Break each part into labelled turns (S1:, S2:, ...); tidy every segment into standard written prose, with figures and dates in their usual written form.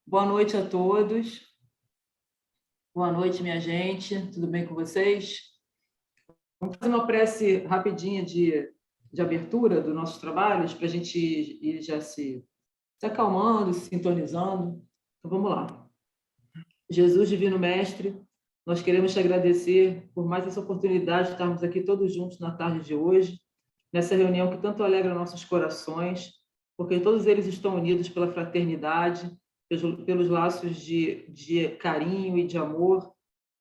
S1: Boa noite a todos. Boa noite, minha gente. Tudo bem com vocês? Vamos fazer uma prece rapidinha de abertura dos nossos trabalhos para a gente ir já se acalmando, se sintonizando. Então, vamos lá. Jesus, Divino Mestre, nós queremos te agradecer por mais essa oportunidade de estarmos aqui todos juntos na tarde de hoje, nessa reunião que tanto alegra nossos corações, porque todos eles estão unidos pela fraternidade, pelos laços de carinho e de amor,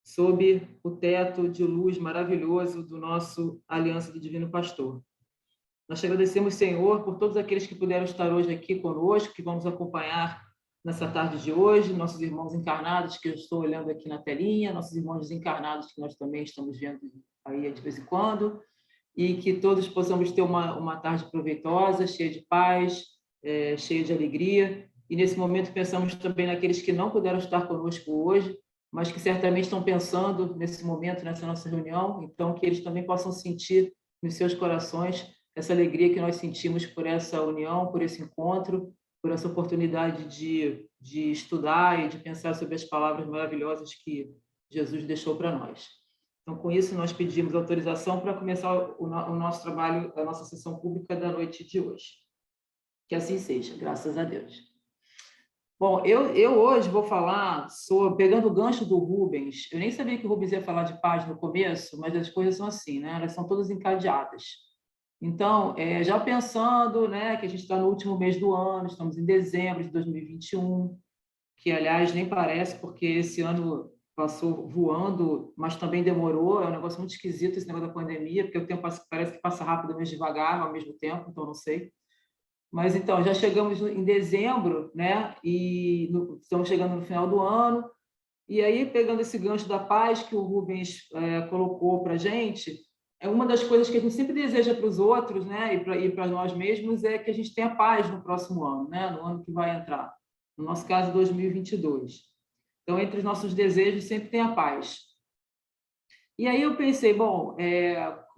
S1: sob o teto de luz maravilhoso do nosso Aliança do Divino Pastor. Nós te agradecemos, Senhor, por todos aqueles que puderam estar hoje aqui conosco, que vão nos acompanhar nessa tarde de hoje, nossos irmãos encarnados que eu estou olhando aqui na telinha, nossos irmãos desencarnados que nós também estamos vendo aí de vez em quando, e que todos possamos ter uma tarde proveitosa, cheia de paz, cheia de alegria. E nesse momento pensamos também naqueles que não puderam estar conosco hoje, mas que certamente estão pensando nesse momento, nessa nossa reunião, então que eles também possam sentir nos seus corações essa alegria que nós sentimos por essa união, por esse encontro, por essa oportunidade de estudar e de pensar sobre as palavras maravilhosas que Jesus deixou para nós. Então, com isso, nós pedimos autorização para começar o nosso trabalho, a nossa sessão pública da noite de hoje. Que assim seja, graças a Deus. Bom, eu hoje vou falar sobre, pegando o gancho do Rubens, eu nem sabia que o Rubens ia falar de paz no começo, mas as coisas são assim, né? Elas são todas encadeadas. Então, já pensando, né, que a gente está no último mês do ano, estamos em dezembro de 2021, que, aliás, nem parece, porque esse ano passou voando, mas também demorou, é um negócio muito esquisito esse negócio da pandemia, porque o tempo parece que passa rápido, mas devagar ao mesmo tempo, então não sei. Mas, então, já chegamos em dezembro, né, e estamos chegando no final do ano, e aí, pegando esse gancho da paz que o Rubens colocou para a gente, é uma das coisas que a gente sempre deseja para os outros, né, e para nós mesmos, é que a gente tenha paz no próximo ano, né, no ano que vai entrar. No nosso caso, 2022. Então, entre os nossos desejos, sempre tem a paz. E aí eu pensei, bom,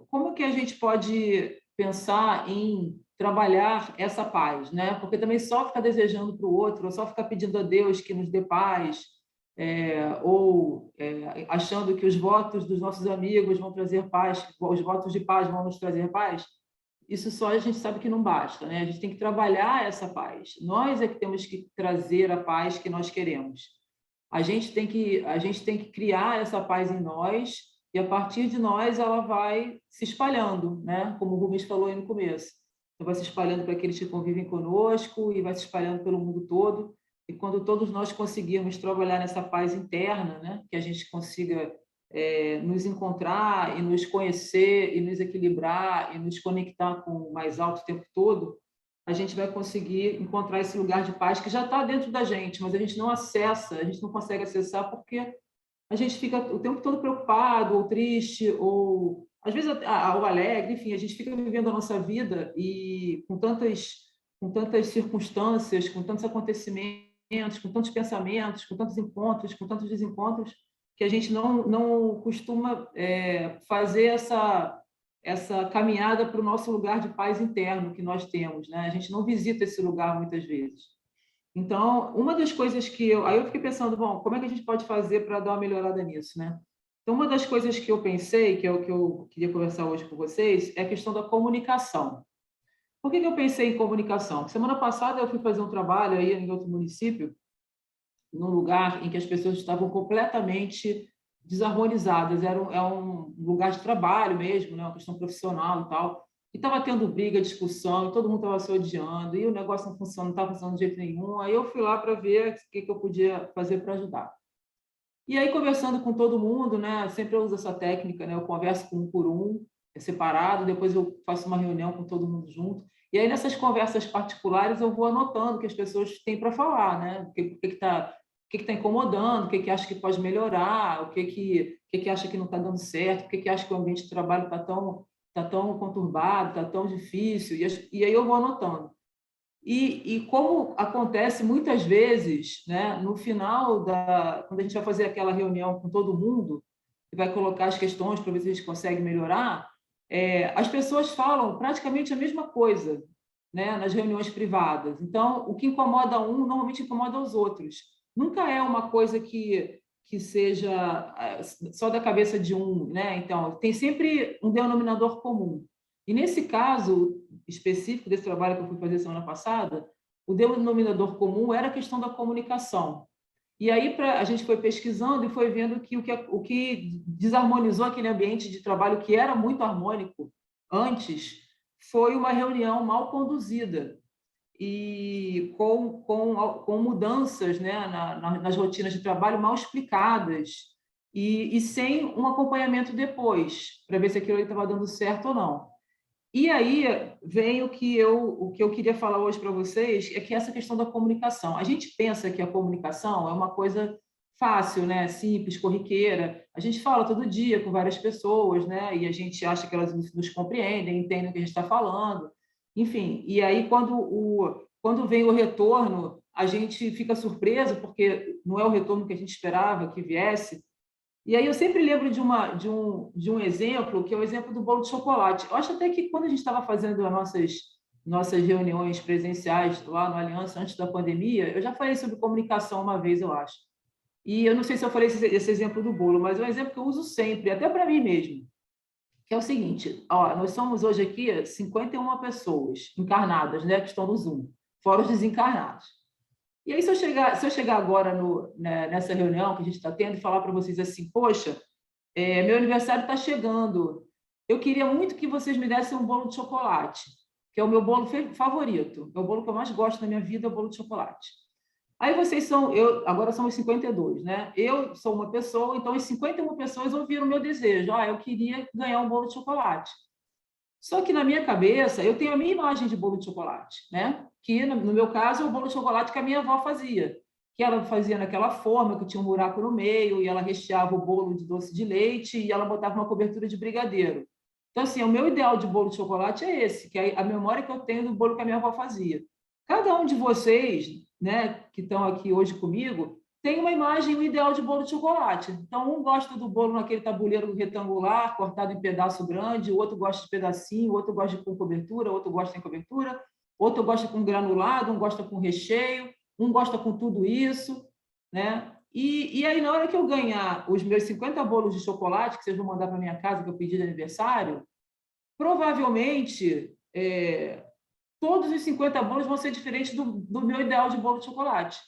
S1: como que a gente pode pensar em trabalhar essa paz, né? Porque também só ficar desejando para o outro, ou só ficar pedindo a Deus que nos dê paz, achando que os votos dos nossos amigos vão trazer paz, os votos de paz vão nos trazer paz, isso só a gente sabe que não basta, né? A gente tem que trabalhar essa paz. Nós é que temos que trazer a paz que nós queremos. A gente tem que criar essa paz em nós e a partir de nós ela vai se espalhando, né? Como o Rubens falou aí no começo. Então, vai se espalhando para aqueles que convivem conosco e vai se espalhando pelo mundo todo. E quando todos nós conseguirmos trabalhar nessa paz interna, né? Que a gente consiga nos encontrar e nos conhecer e nos equilibrar e nos conectar com o mais alto o tempo todo, a gente vai conseguir encontrar esse lugar de paz que já está dentro da gente, mas a gente não acessa, a gente não consegue acessar porque a gente fica o tempo todo preocupado, ou triste, ou às vezes ou alegre, enfim, a gente fica vivendo a nossa vida e com tantas circunstâncias, com tantos acontecimentos, com tantos pensamentos, com tantos encontros, com tantos desencontros, que a gente não costuma fazer essa caminhada para o nosso lugar de paz interno que nós temos, né? A gente não visita esse lugar muitas vezes. Então, uma das coisas aí eu fiquei pensando, bom, como é que a gente pode fazer para dar uma melhorada nisso, né? Então, uma das coisas que eu pensei, que é o que eu queria conversar hoje com vocês, é a questão da comunicação. Por que eu pensei em comunicação? Porque semana passada eu fui fazer um trabalho aí em outro município, num lugar em que as pessoas estavam completamente desarmonizadas. É um lugar de trabalho mesmo, né? Uma questão profissional e tal. E estava tendo briga, discussão, e todo mundo estava se odiando, e o negócio não funciona, não estava funcionando de jeito nenhum. Aí eu fui lá para ver o que eu podia fazer para ajudar. E aí, conversando com todo mundo, né? Sempre eu uso essa técnica, né? Eu converso com um por um, separado, depois eu faço uma reunião com todo mundo junto. E aí, nessas conversas particulares, eu vou anotando o que as pessoas têm para falar, né? O que está incomodando, o que acha que pode melhorar, o que acha que não está dando certo, o que acha que o ambiente de trabalho está tão conturbado, está tão difícil. E aí eu vou anotando. E como acontece muitas vezes, né, no final quando a gente vai fazer aquela reunião com todo mundo, e vai colocar as questões para ver se a gente consegue melhorar, as pessoas falam praticamente a mesma coisa, né, nas reuniões privadas. Então, o que incomoda um, normalmente incomoda os outros. nunca é uma coisa que seja só da cabeça de um, né? Então, tem sempre um denominador comum. E nesse caso específico desse trabalho que eu fui fazer semana passada, o denominador comum era a questão da comunicação. E aí a gente foi pesquisando e foi vendo que o que desarmonizou aquele ambiente de trabalho que era muito harmônico antes foi uma reunião mal conduzida e com mudanças, né, nas rotinas de trabalho mal explicadas e sem um acompanhamento depois, para ver se aquilo estava dando certo ou não. E aí vem o que eu queria falar hoje para vocês, é que essa questão da comunicação. A gente pensa que a comunicação é uma coisa fácil, né? Simples, corriqueira. A gente fala todo dia com várias pessoas, né? E a gente acha que elas nos compreendem, entendem o que a gente está falando. Enfim, e aí quando vem o retorno, a gente fica surpreso, porque não é o retorno que a gente esperava que viesse. E aí eu sempre lembro de um exemplo, que é o exemplo do bolo de chocolate. Eu acho até que quando a gente estava fazendo as nossas reuniões presenciais lá no Aliança, antes da pandemia, eu já falei sobre comunicação uma vez, eu acho. E eu não sei se eu falei esse exemplo do bolo, mas é um exemplo que eu uso sempre, até para mim mesmo, que é o seguinte, ó, nós somos hoje aqui 51 pessoas encarnadas, né, que estão no Zoom, fora os desencarnados. E aí, se eu chegar agora nessa reunião que a gente está tendo e falar para vocês assim, poxa, meu aniversário está chegando, eu queria muito que vocês me dessem um bolo de chocolate, que é o meu bolo favorito, é o bolo que eu mais gosto na minha vida, é o bolo de chocolate. Aí vocês agora somos 52, né? Eu sou uma pessoa, então as 51 pessoas ouviram o meu desejo, eu queria ganhar um bolo de chocolate. Só que na minha cabeça, eu tenho a minha imagem de bolo de chocolate, né? Que no meu caso é o bolo de chocolate que a minha avó fazia, que ela fazia naquela forma que tinha um buraco no meio e ela recheava o bolo de doce de leite e ela botava uma cobertura de brigadeiro. Então assim, o meu ideal de bolo de chocolate é esse, que é a memória que eu tenho do bolo que a minha avó fazia. Cada um de vocês, né, que estão aqui hoje comigo, tem uma imagem, um ideal de bolo de chocolate. Então, um gosta do bolo naquele tabuleiro retangular, cortado em pedaço grande, o outro gosta de pedacinho, o outro gosta com cobertura, o outro gosta sem cobertura, outro gosta com granulado, um gosta com recheio, um gosta com tudo isso, né? E aí, na hora que eu ganhar os meus 50 bolos de chocolate, que vocês vão mandar para minha casa, que eu pedi de aniversário, provavelmente todos os 50 bolos vão ser diferentes do meu ideal de bolo de chocolate,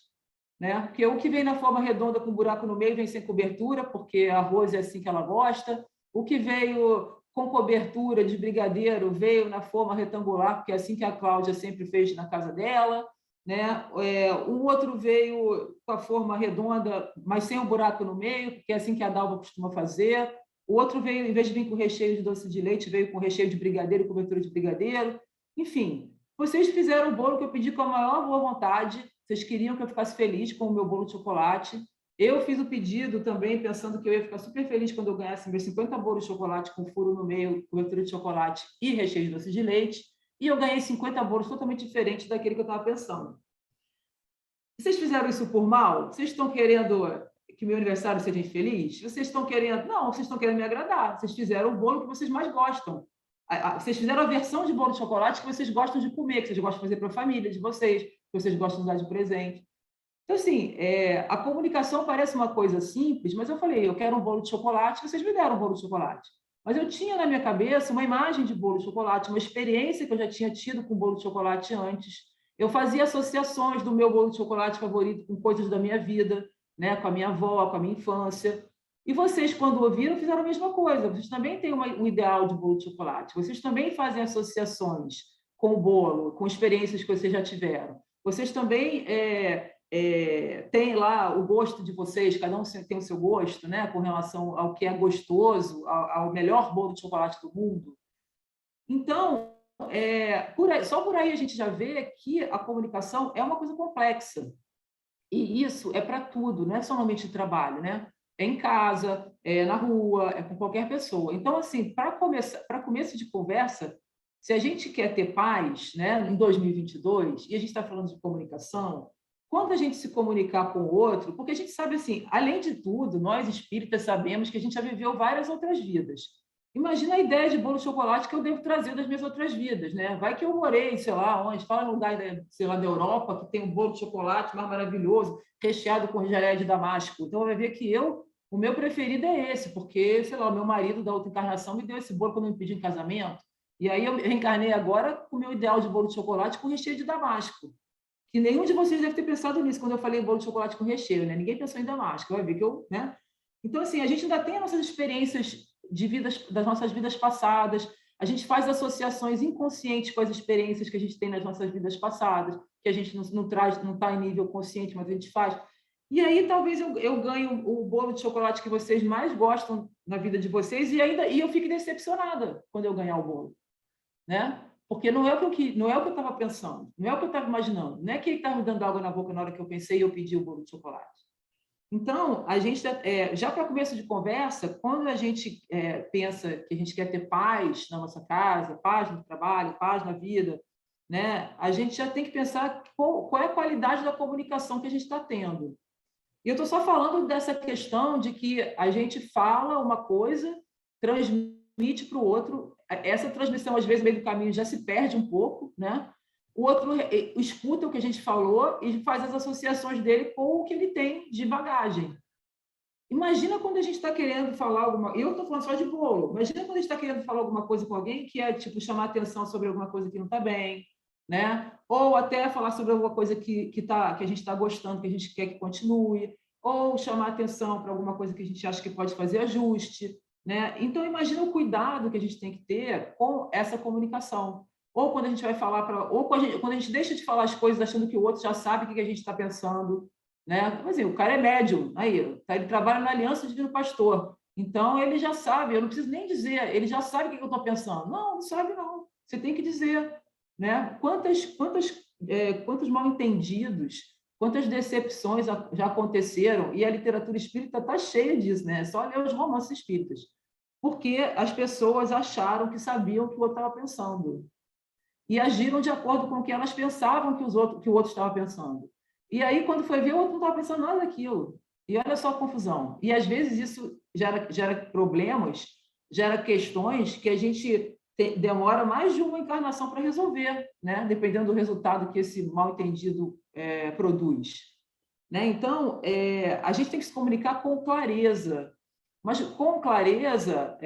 S1: né? Porque o que vem na forma redonda com buraco no meio vem sem cobertura, porque a Rose é assim que ela gosta. O que veio com cobertura de brigadeiro veio na forma retangular, porque é assim que a Cláudia sempre fez na casa dela, né? O outro veio com a forma redonda, mas sem o buraco no meio, porque é assim que a Dalva costuma fazer. O outro veio, em vez de vir com recheio de doce de leite, veio com recheio de brigadeiro, cobertura de brigadeiro. Enfim, vocês fizeram o bolo que eu pedi com a maior boa vontade. Vocês queriam que eu ficasse feliz com o meu bolo de chocolate. Eu fiz o pedido também, pensando que eu ia ficar super feliz quando eu ganhasse meus 50 bolos de chocolate com furo no meio, cobertura de chocolate e recheio de doce de leite. E eu ganhei 50 bolos totalmente diferentes daquele que eu estava pensando. Vocês fizeram isso por mal? Vocês estão querendo que meu aniversário seja infeliz? Vocês estão querendo... Não, vocês estão querendo me agradar. Vocês fizeram o bolo que vocês mais gostam. Vocês fizeram a versão de bolo de chocolate que vocês gostam de comer, que vocês gostam de fazer para a família de vocês, que vocês gostam de dar de presente. Então, assim, a comunicação parece uma coisa simples, mas eu falei, eu quero um bolo de chocolate, vocês me deram um bolo de chocolate. Mas eu tinha na minha cabeça uma imagem de bolo de chocolate, uma experiência que eu já tinha tido com bolo de chocolate antes. Eu fazia associações do meu bolo de chocolate favorito com coisas da minha vida, né, com a minha avó, com a minha infância. E vocês, quando ouviram, fizeram a mesma coisa. Vocês também têm um ideal de bolo de chocolate. Vocês também fazem associações com o bolo, com experiências que vocês já tiveram. Vocês também têm lá o gosto de vocês, cada um tem o seu gosto, né, com relação ao que é gostoso, ao melhor bolo de chocolate do mundo. Então, só por aí a gente já vê que a comunicação é uma coisa complexa. E isso é para tudo, não é só no ambiente de trabalho, né? É em casa, é na rua, é com qualquer pessoa. Então, assim, para começo de conversa, se a gente quer ter paz, né, em 2022, e a gente está falando de comunicação, quando a gente se comunicar com o outro, porque a gente sabe assim, além de tudo, nós espíritas sabemos que a gente já viveu várias outras vidas. Imagina a ideia de bolo de chocolate que eu devo trazer das minhas outras vidas, né? Vai que eu morei, sei lá, onde, fala em lugar, sei lá, da Europa, que tem um bolo de chocolate mais maravilhoso, recheado com geleia de damasco. Então, vai ver que o meu preferido é esse, porque, sei lá, o meu marido da outra encarnação me deu esse bolo quando eu me pedi em casamento. E aí eu reencarnei agora com o meu ideal de bolo de chocolate com recheio de damasco. Que nenhum de vocês deve ter pensado nisso quando eu falei bolo de chocolate com recheio, né? Ninguém pensou em damasco. Vai ver que eu, né? Então, assim, a gente ainda tem as nossas experiências de vidas, das nossas vidas passadas, a gente faz associações inconscientes com as experiências que a gente tem nas nossas vidas passadas, que a gente não traz, não está em nível consciente, mas a gente faz. E aí talvez eu ganhe o bolo de chocolate que vocês mais gostam na vida de vocês e eu fique decepcionada quando eu ganhar o bolo, né? Porque não é o que não é o que eu estava pensando, não é o que eu estava imaginando, não é que ele estava me dando água na boca na hora que eu pensei e eu pedi o bolo de chocolate. Então, a gente, já para começo de conversa, quando a gente pensa que a gente quer ter paz na nossa casa, paz no trabalho, paz na vida, né? A gente já tem que pensar qual é a qualidade da comunicação que a gente está tendo. E eu estou só falando dessa questão de que a gente fala uma coisa, transmite para o outro, essa transmissão, às vezes, no meio do caminho já se perde um pouco, né? O outro escuta o que a gente falou e faz as associações dele com o que ele tem de bagagem. Imagina quando a gente está querendo falar alguma... Eu estou falando só de bolo. Imagina quando a gente está querendo falar alguma coisa com alguém que é, tipo, chamar atenção sobre alguma coisa que não está bem, né? Ou até falar sobre alguma coisa que a gente está gostando, que a gente quer que continue, ou chamar atenção para alguma coisa que a gente acha que pode fazer ajuste, né? Então, imagina o cuidado que a gente tem que ter com essa comunicação. Ou quando a gente vai falar para... Ou quando a gente deixa de falar as coisas achando que o outro já sabe o que a gente está pensando, né? Mas, assim, o cara é médium, aí, tá, ele trabalha na Aliança Divino Pastor, então ele já sabe, eu não preciso nem dizer, ele já sabe o que eu estou pensando. Não, não sabe não, você tem que dizer, né? Quantos mal-entendidos, quantas decepções já aconteceram, e a literatura espírita está cheia disso, né? É só ler os romances espíritas, porque as pessoas acharam que sabiam o que o outro estava pensando e agiram de acordo com o que elas pensavam que o outro estava pensando. E aí, quando foi ver, o outro não estava pensando nada daquilo. E olha só a confusão. E, às vezes, isso gera problemas, gera questões que a gente demora mais de uma encarnação para resolver, né? Dependendo do resultado que esse mal-entendido produz. Né? Então, a gente tem que se comunicar com clareza, mas com clareza,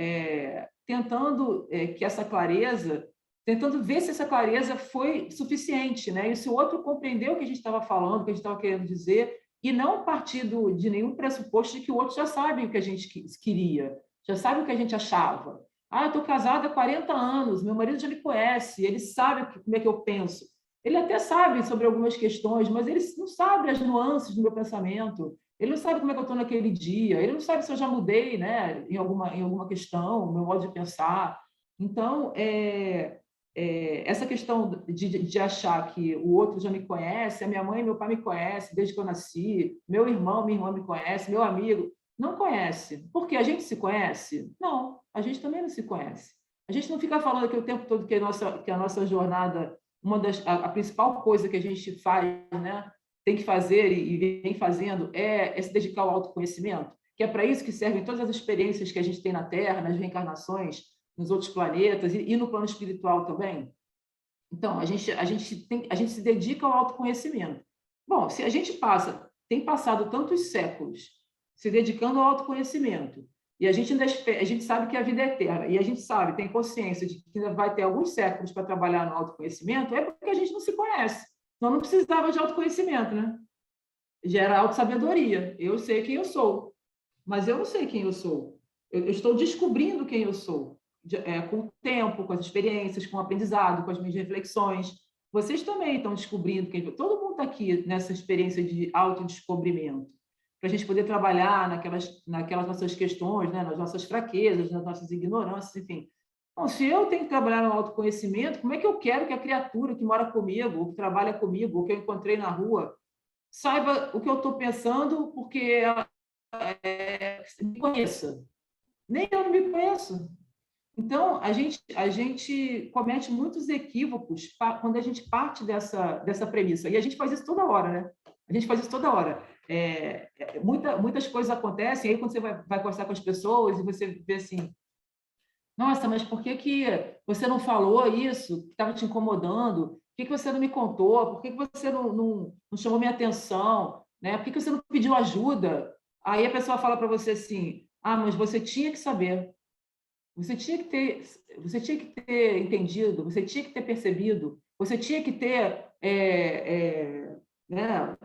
S1: tentando ver se essa clareza foi suficiente, né? E se o outro compreendeu o que a gente estava falando, o que a gente estava querendo dizer, e não partir de nenhum pressuposto de que o outro já sabe o que a gente queria, já sabe o que a gente achava. Ah, eu estou casada há 40 anos, meu marido já me conhece, ele sabe como é que eu penso. Ele até sabe sobre algumas questões, mas ele não sabe as nuances do meu pensamento. Ele não sabe como é que eu estou naquele dia. Ele não sabe se eu já mudei, né, em alguma questão, meu modo de pensar. Então, essa questão de achar que o outro já me conhece, a minha mãe e meu pai me conhecem desde que eu nasci, meu irmão, minha irmã me conhece, meu amigo, não conhece. Porque a gente se conhece? Não, a gente também não se conhece. A gente não fica falando aqui o tempo todo que a nossa jornada, a principal coisa que a gente faz, né, tem que fazer e vem fazendo é se dedicar ao autoconhecimento, que é para isso que servem todas as experiências que a gente tem na Terra, nas reencarnações, nos outros planetas e no plano espiritual também. Então, a gente se dedica ao autoconhecimento. Bom, se a gente tem passado tantos séculos se dedicando ao autoconhecimento, e a gente sabe que a vida é eterna, e a gente sabe, tem consciência de que ainda vai ter alguns séculos para trabalhar no autoconhecimento, é porque a gente não se conhece. Então, não precisava de autoconhecimento, né? Gera autossabedoria. Eu sei quem eu sou, mas eu não sei quem eu sou. Eu estou descobrindo quem eu sou, com o tempo, com as experiências, com o aprendizado, com as minhas reflexões. Vocês também estão descobrindo quem eu sou. Todo mundo está aqui nessa experiência de autodescobrimento, para a gente poder trabalhar naquelas nossas questões, né? Nas nossas fraquezas, nas nossas ignorâncias, enfim. Bom, se eu tenho que trabalhar no autoconhecimento, como é que eu quero que a criatura que mora comigo, ou que trabalha comigo, ou que eu encontrei na rua, saiba o que eu estou pensando, porque ela me conheça? Nem eu não me conheço. Então, a gente comete muitos equívocos quando a gente parte dessa premissa. E a gente faz isso toda hora, né? A gente faz isso toda hora. Muitas coisas acontecem, aí quando você vai conversar com as pessoas e você vê assim, Nossa, mas por que que você não falou isso que estava te incomodando? Por que que você não me contou? Por que que você não chamou minha atenção? Né? Por que que você não pediu ajuda? Aí a pessoa fala para você assim: ah, mas você tinha que saber, você tinha que ter entendido, você tinha que ter percebido, você tinha que ter né,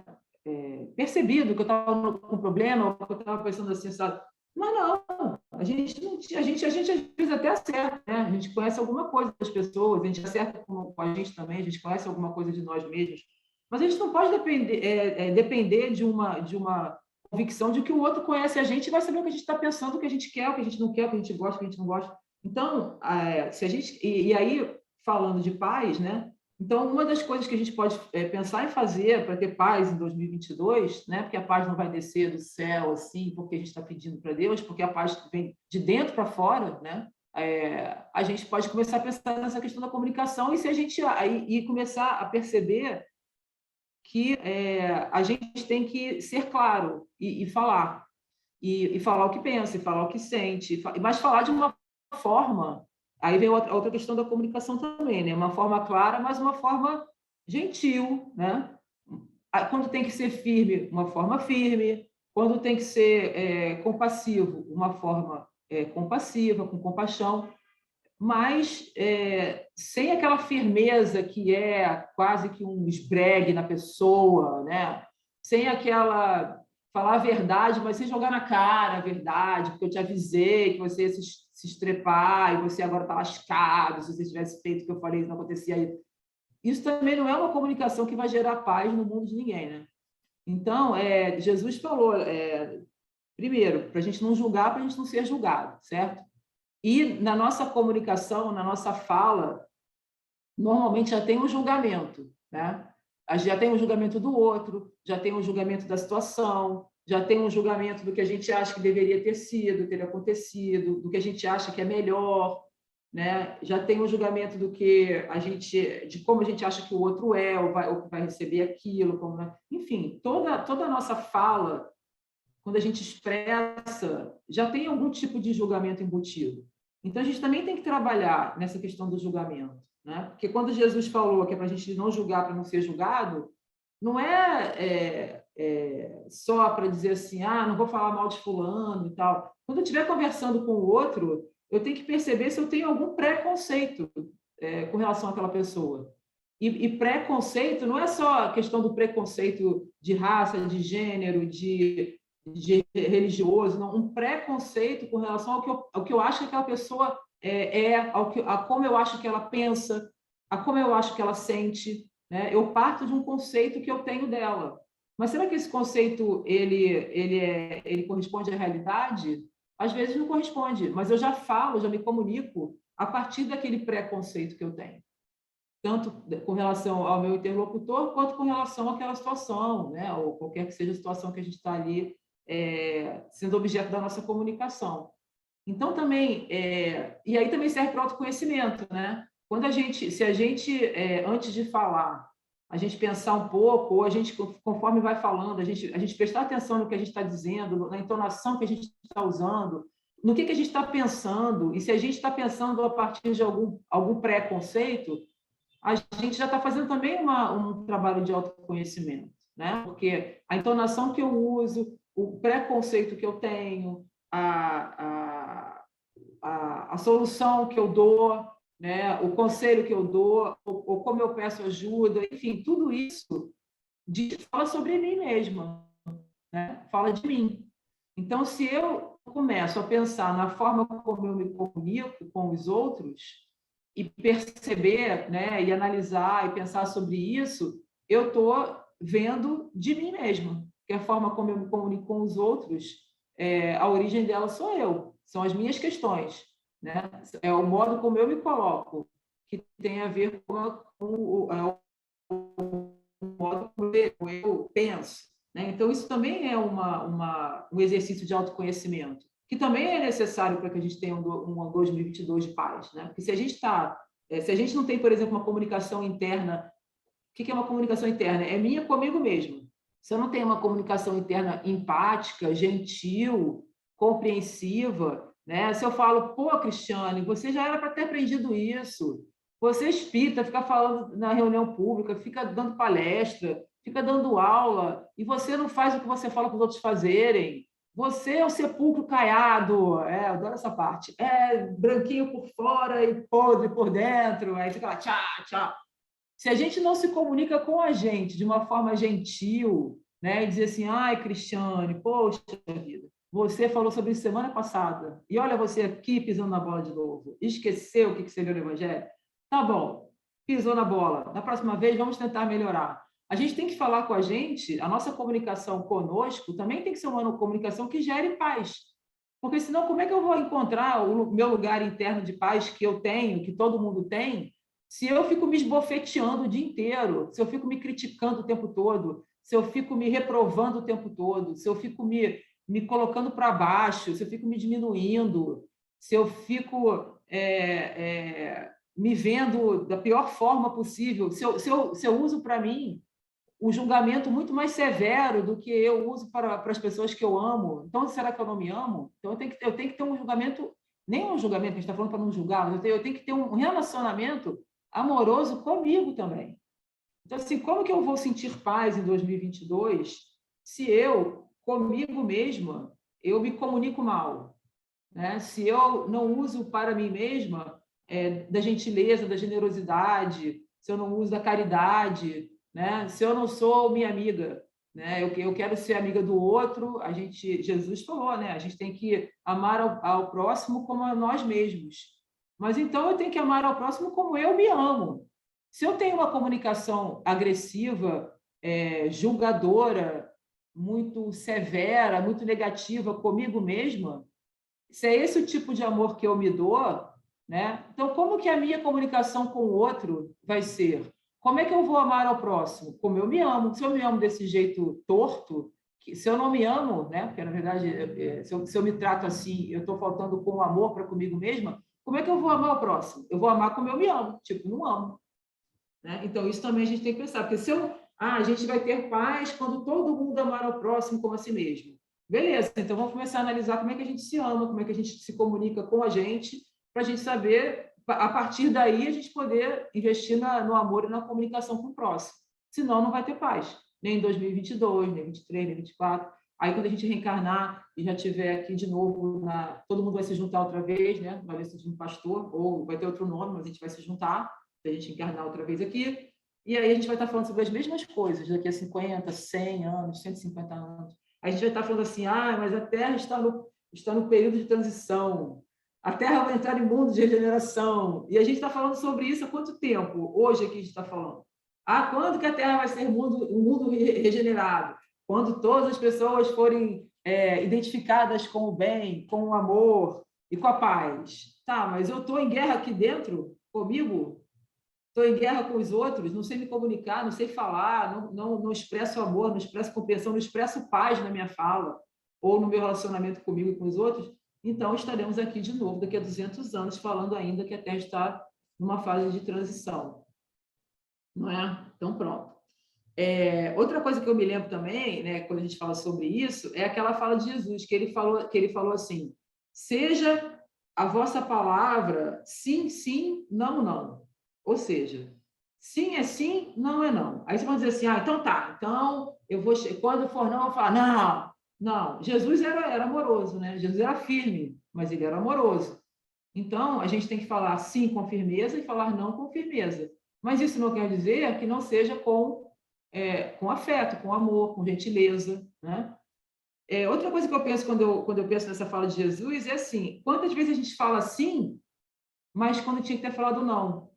S1: percebido que eu estava com problema, ou que eu estava pensando assim, sabe? Mas não, a gente não tinha, a gente às vezes até acerta, né? A gente conhece alguma coisa das pessoas, a gente acerta com a gente também, a gente conhece alguma coisa de nós mesmos, mas a gente não pode depender de uma convicção de que o outro conhece a gente e vai saber o que a gente está pensando, o que a gente quer, o que a gente não quer, o que a gente gosta, o que a gente não gosta. Então, se a gente e aí falando de paz, né? Então, uma das coisas que a gente pode pensar em fazer para ter paz em 2022, né? Porque a paz não vai descer do céu assim, porque a gente está pedindo para Deus, porque a paz vem de dentro para fora, né? A gente pode começar a pensar nessa questão da comunicação e se a gente e começar a perceber que a gente tem que ser claro e falar e falar o que pensa, e falar o que sente, mas falar de uma forma. Aí vem outra questão da comunicação também, né? Uma forma clara, mas uma forma gentil, né? Quando tem que ser firme, uma forma firme. Quando tem que ser compassivo, uma forma compassiva, com compaixão, mas sem aquela firmeza que é quase que um esbregue na pessoa, né? Sem aquela falar a verdade, mas sem jogar na cara a verdade, porque eu te avisei que você ia se estrepar e você agora está lascado, se você tivesse feito o que eu falei, isso não acontecia. Isso também não é uma comunicação que vai gerar paz no mundo de ninguém, né? Então, Jesus falou, primeiro, para a gente não julgar, para a gente não ser julgado, certo? E na nossa comunicação, na nossa fala, normalmente já tem um julgamento, né? Já tem um julgamento do outro, já tem um julgamento da situação, já tem um julgamento do que a gente acha que deveria ter sido, ter acontecido, do que a gente acha que é melhor, né? Já tem um julgamento do que de como a gente acha que o outro é, ou que vai receber aquilo, como, né? Enfim, toda a nossa fala, quando a gente expressa, já tem algum tipo de julgamento embutido. Então, a gente também tem que trabalhar nessa questão do julgamento, né? Porque quando Jesus falou que é para a gente não julgar para não ser julgado, não só para dizer assim, ah, não vou falar mal de fulano e tal. Quando eu estiver conversando com o outro, eu tenho que perceber se eu tenho algum preconceito com relação àquela pessoa. E preconceito não é só a questão do preconceito de raça, de gênero, de religioso, não, um preconceito com relação ao que eu acho que aquela pessoa a como eu acho que ela pensa, a como eu acho que ela sente, né? Eu parto de um conceito que eu tenho dela. Mas será que esse conceito ele corresponde à realidade? Às vezes não corresponde, mas eu já falo, já me comunico a partir daquele preconceito que eu tenho, tanto com relação ao meu interlocutor, quanto com relação àquela situação, né? Ou qualquer que seja a situação que a gente está ali sendo objeto da nossa comunicação. Então, também, e aí também serve para o autoconhecimento, né? Se a gente, antes de falar, a gente pensar um pouco, ou a gente, conforme vai falando, a gente prestar atenção no que a gente está dizendo, na entonação que a gente está usando, no que a gente está pensando, e se a gente está pensando a partir de algum preconceito, a gente já está fazendo também um trabalho de autoconhecimento, né? Porque a entonação que eu uso, o preconceito que eu tenho, a solução que eu dou, né? O conselho que eu dou, ou como eu peço ajuda, enfim, tudo isso fala sobre mim mesma, né? Fala de mim. Então, se eu começo a pensar na forma como eu me comunico com os outros, e perceber, né, e analisar e pensar sobre isso, eu estou vendo de mim mesma, que a forma como eu me comunico com os outros, a origem dela sou eu, são as minhas questões, né? É o modo como eu me coloco, que tem a ver com o modo como eu penso, né? Então, isso também é um exercício de autoconhecimento, que também é necessário para que a gente tenha um 2022 de paz, né? Porque se a gente não tem, por exemplo, uma comunicação interna, o que é uma comunicação interna? É minha comigo mesmo. Se eu não tenho uma comunicação interna empática, gentil, compreensiva, né? Se eu falo, pô, Cristiane, você já era para ter aprendido isso. Você é espírita, fica falando na reunião pública, fica dando palestra, fica dando aula, e você não faz o que você fala para os outros fazerem. Você é o sepulcro caiado, eu adoro essa parte. É branquinho por fora e podre por dentro. Aí fica lá, tchau, tchau. Se a gente não se comunica com a gente de uma forma gentil, né, e dizer assim, ai, Cristiane, poxa vida, você falou sobre isso semana passada, e olha você aqui pisando na bola de novo, esqueceu o que você viu no Evangelho? Tá bom, pisou na bola, na próxima vez vamos tentar melhorar. A gente tem que falar com a gente, a nossa comunicação conosco também tem que ser uma comunicação que gere paz. Porque senão, como é que eu vou encontrar o meu lugar interno de paz que eu tenho, que todo mundo tem, se eu fico me esbofeteando o dia inteiro, se eu fico me criticando o tempo todo, se eu fico me reprovando o tempo todo, se eu fico me colocando para baixo, se eu fico me diminuindo, se eu fico me vendo da pior forma possível, se eu uso para mim um julgamento muito mais severo do que eu uso para as pessoas que eu amo. Então, será que eu não me amo? Então, eu tenho que ter um julgamento, nem um julgamento, a gente está falando para não julgar, mas eu tenho que ter um relacionamento amoroso comigo também. Então, assim, como que eu vou sentir paz em 2022 se eu, comigo mesma, eu me comunico mal? Né? Se eu não uso para mim mesma da gentileza, da generosidade, se eu não uso da caridade, né? Se eu não sou minha amiga, né? Eu quero ser amiga do outro, Jesus falou, né? A gente tem que amar ao próximo como a nós mesmos. Mas então eu tenho que amar ao próximo como eu me amo. Se eu tenho uma comunicação agressiva, julgadora, muito severa, muito negativa comigo mesma, se é esse o tipo de amor que eu me dou, né? Então, como que a minha comunicação com o outro vai ser? Como é que eu vou amar ao próximo? Como eu me amo. Se eu me amo desse jeito torto, se eu não me amo, né? Porque, na verdade, se eu me trato assim, eu estou faltando com amor para comigo mesma, como é que eu vou amar o próximo? Eu vou amar como eu me amo. Tipo, não amo. Né? Então, isso também a gente tem que pensar. Porque a gente vai ter paz quando todo mundo amar ao próximo como a si mesmo. Beleza, então vamos começar a analisar como é que a gente se ama, como é que a gente se comunica com a gente, para a gente saber, a partir daí, a gente poder investir no amor e na comunicação com o próximo. Senão, não vai ter paz. Nem em 2022, nem 23, nem 24. Aí, quando a gente reencarnar e já estiver aqui de novo, todo mundo vai se juntar outra vez, né? Vai ser um pastor, ou vai ter outro nome, mas a gente vai se juntar, para a gente encarnar outra vez aqui. E aí a gente vai estar falando sobre as mesmas coisas daqui a 50, 100 anos, 150 anos. A gente vai estar falando assim, mas a Terra está no período de transição, a Terra vai entrar em mundo de regeneração. E a gente está falando sobre isso há quanto tempo? Hoje aqui a gente está falando. Quando que a Terra vai ser um mundo regenerado? Quando todas as pessoas forem identificadas com o bem, com o amor e com a paz. Tá, mas eu estou em guerra aqui dentro, comigo? Estou em guerra com os outros, não sei me comunicar, não sei falar, não expresso amor, não expresso compreensão, não expresso paz na minha fala ou no meu relacionamento comigo e com os outros, então estaremos aqui de novo daqui a 200 anos falando ainda que a Terra está numa fase de transição. Não é? Então, pronto. Outra coisa que eu me lembro também, né, quando a gente fala sobre isso, é aquela fala de Jesus, que ele falou assim, seja a vossa palavra sim, sim, não, não. Ou seja, sim é sim, não é não. Aí você vai dizer assim, então tá, então quando for não, eu vou falar, não, não. Jesus era amoroso, né? Jesus era firme, mas ele era amoroso. Então, a gente tem que falar sim com firmeza e falar não com firmeza. Mas isso não quer dizer que não seja com afeto, com amor, com gentileza, né? Outra coisa que eu penso quando eu penso nessa fala de Jesus é assim, quantas vezes a gente fala sim, mas quando tinha que ter falado não.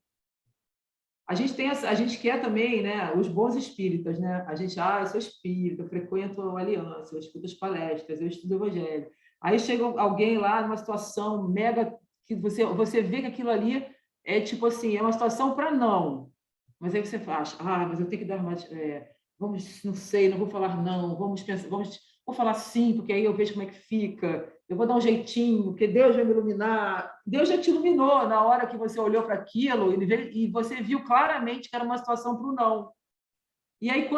S1: A gente quer também, né, os bons espíritas, né? A gente, eu sou espírita, eu frequento a aliança, eu escuto as palestras, eu estudo o evangelho. Aí chega alguém lá numa situação mega que você vê que aquilo ali é tipo assim, é uma situação para não. Mas aí você faz, mas eu tenho que dar mais, vamos, não sei, não vou falar não, vamos pensar, vou falar sim, porque aí eu vejo como é que fica. Eu vou dar um jeitinho, porque Deus vai me iluminar. Deus já te iluminou na hora que você olhou para aquilo e você viu claramente que era uma situação para o não. E aí,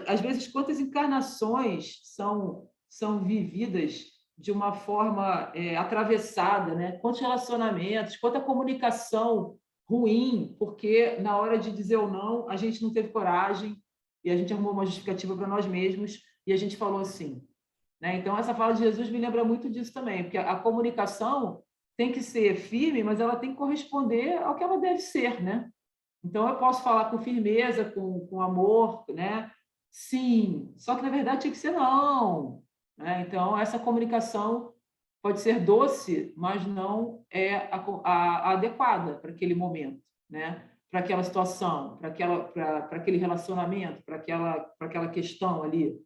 S1: às vezes, quantas encarnações são vividas de uma forma atravessada, né? Quantos relacionamentos, quanta comunicação ruim, porque na hora de dizer ou não, a gente não teve coragem e a gente arrumou uma justificativa para nós mesmos e a gente falou assim, né? Então, essa fala de Jesus me lembra muito disso também, porque a comunicação tem que ser firme, mas ela tem que corresponder ao que ela deve ser, né? Então, eu posso falar com firmeza, com amor, né? Sim, só que na verdade tinha que ser não, né? Então, essa comunicação pode ser doce, mas não é a adequada para aquele momento, né? Para aquela situação, para aquele relacionamento, para aquela questão ali.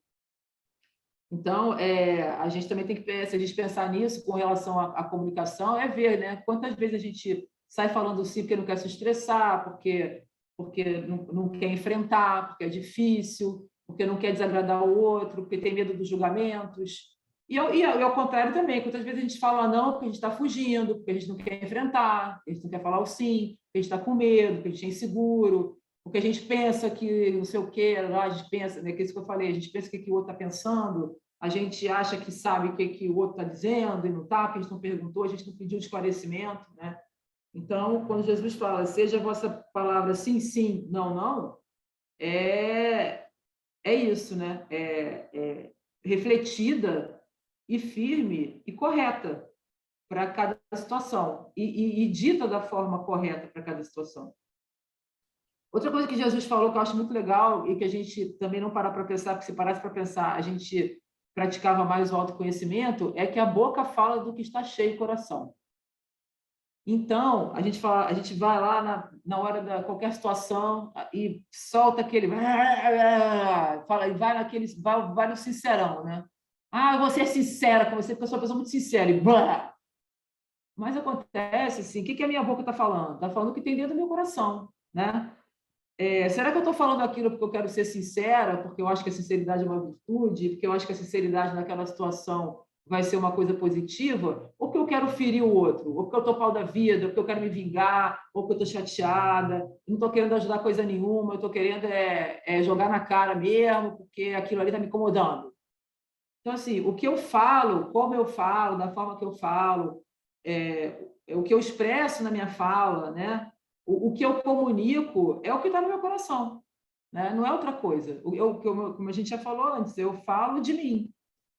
S1: Então, a gente também tem que, se a gente pensar nisso com relação à comunicação, ver, né? Quantas vezes a gente sai falando sim porque não quer se estressar, porque não quer enfrentar, porque é difícil, porque não quer desagradar o outro, porque tem medo dos julgamentos. E ao contrário também, quantas vezes a gente fala não porque a gente está fugindo, porque a gente não quer enfrentar, porque a gente não quer falar o sim, porque a gente está com medo, porque a gente é inseguro, porque a gente pensa que não sei o quê, a gente pensa, né, que é isso que eu falei, a gente pensa que o outro está pensando, a gente acha que sabe o que o outro está dizendo e não está, porque a gente não perguntou, a gente não pediu esclarecimento, né? Então, quando Jesus fala, seja a vossa palavra sim, sim, não, não, é isso, né? Refletida e firme e correta para cada situação e dita da forma correta para cada situação. Outra coisa que Jesus falou que eu acho muito legal e que a gente também não para pensar, porque se parasse para pensar, a gente praticava mais o autoconhecimento, é que a boca fala do que está cheio o coração. Então, a gente vai lá na hora da qualquer situação e solta aquele fala e vai no sincerão, né? Ah, eu vou ser sincera com você, porque eu sou uma pessoa muito sincera e blá. Mas acontece assim, o que a minha boca está falando? Está falando o que tem dentro do meu coração, né? Será que eu estou falando aquilo porque eu quero ser sincera, porque eu acho que a sinceridade é uma virtude, porque eu acho que a sinceridade naquela situação vai ser uma coisa positiva, ou porque eu quero ferir o outro, ou porque eu estou pau da vida, ou porque eu quero me vingar, ou porque eu estou chateada, não estou querendo ajudar coisa nenhuma, eu estou querendo jogar na cara mesmo, porque aquilo ali está me incomodando. Então, assim, o que eu falo, como eu falo, da forma que eu falo, o que eu expresso na minha fala, né? O que eu comunico é o que está no meu coração, né? Não é outra coisa. Como a gente já falou antes, eu falo de mim.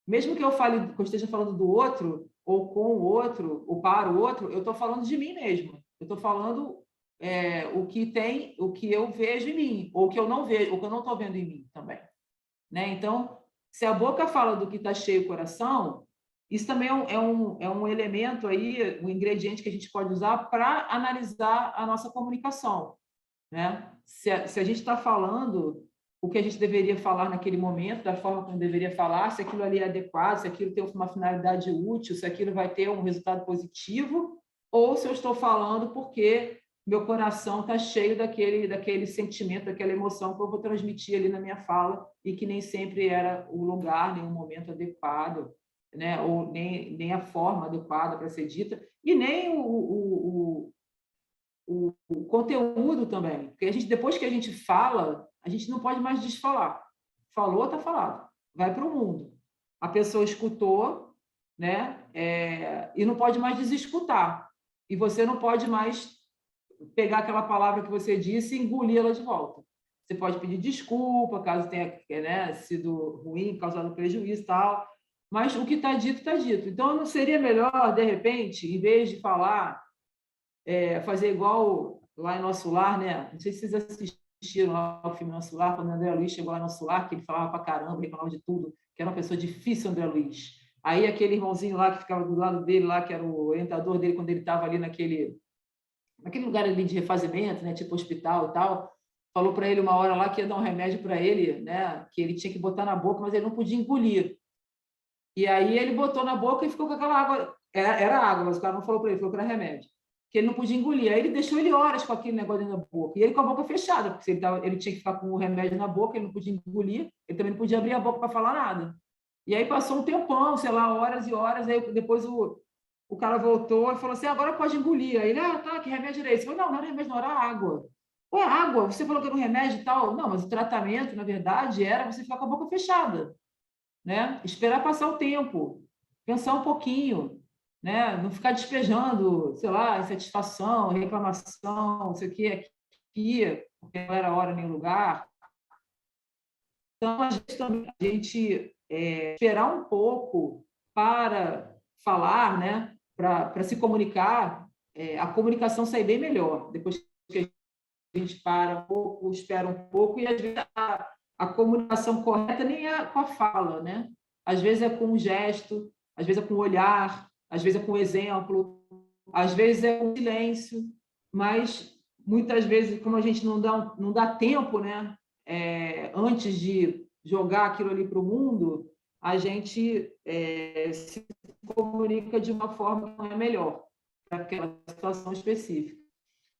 S1: Mesmo que que eu esteja falando do outro, ou com o outro, ou para o outro, eu estou falando de mim mesmo. Eu estou falando o que eu vejo em mim, ou o que eu não vejo, o que eu não estou vendo em mim também, né? Então, se a boca fala do que está cheio o coração, isso também é um elemento aí, um ingrediente que a gente pode usar para analisar a nossa comunicação, né? Se a gente está falando o que a gente deveria falar naquele momento, da forma como deveria falar, se aquilo ali é adequado, se aquilo tem uma finalidade útil, se aquilo vai ter um resultado positivo, ou se eu estou falando porque meu coração está cheio daquele sentimento, daquela emoção que eu vou transmitir ali na minha fala e que nem sempre era o lugar, nem o momento adequado, né? Ou nem a forma adequada para ser dita, e nem o conteúdo também. Porque depois que a gente fala, a gente não pode mais desfalar. Falou, está falado. Vai para o mundo. A pessoa escutou, né? E não pode mais desescutar. E você não pode mais pegar aquela palavra que você disse e engolir-la de volta. Você pode pedir desculpa, caso tenha, né, sido ruim, causado prejuízo e tal, mas o que está dito, está dito. Então, não seria melhor, de repente, em vez de falar, fazer igual lá em Nosso Lar, né? Não sei se vocês assistiram lá o filme Nosso Lar, quando o André Luiz chegou lá em Nosso Lar, que ele falava pra caramba, reclamava de tudo, que era uma pessoa difícil, André Luiz. Aí aquele irmãozinho lá que ficava do lado dele, lá, que era o orientador dele, quando ele estava ali naquele lugar ali de refazimento, né, tipo hospital e tal, falou para ele uma hora lá que ia dar um remédio para ele, né, que ele tinha que botar na boca, mas ele não podia engolir. E aí ele botou na boca e ficou com aquela água. Era água, mas o cara não falou para ele, falou que era remédio. Que ele não podia engolir. Aí ele deixou ele horas com aquele negócio dentro da boca. E ele com a boca fechada, porque ele tinha que ficar com o remédio na boca, ele não podia engolir, ele também não podia abrir a boca para falar nada. E aí passou um tempão, sei lá, horas e horas, aí depois o cara voltou e falou assim, agora pode engolir. Aí ele, tá, que remédio era esse? Eu falei, não era remédio, não, era água. Ué, água? Você falou que era um remédio e tal? Não, mas o tratamento, na verdade, era você ficar com a boca fechada, né? Esperar passar o tempo. pensar um pouquinho, né? Não ficar despejando, sei lá, insatisfação, reclamação, não sei o que, aqui, porque não era hora nem lugar. Então, às vezes, também a gente esperar um pouco para falar, né? Para se comunicar, a comunicação sai bem melhor depois que a gente para um pouco, espera um pouco, e às vezes a comunicação correta nem é com a fala, né? Às vezes é com um gesto, às vezes é com o olhar, às vezes é com o exemplo, às vezes é com o silêncio, mas muitas vezes, como a gente não dá tempo, né? Antes de jogar aquilo ali para o mundo, a gente se comunica de uma forma que não é melhor para aquela situação específica.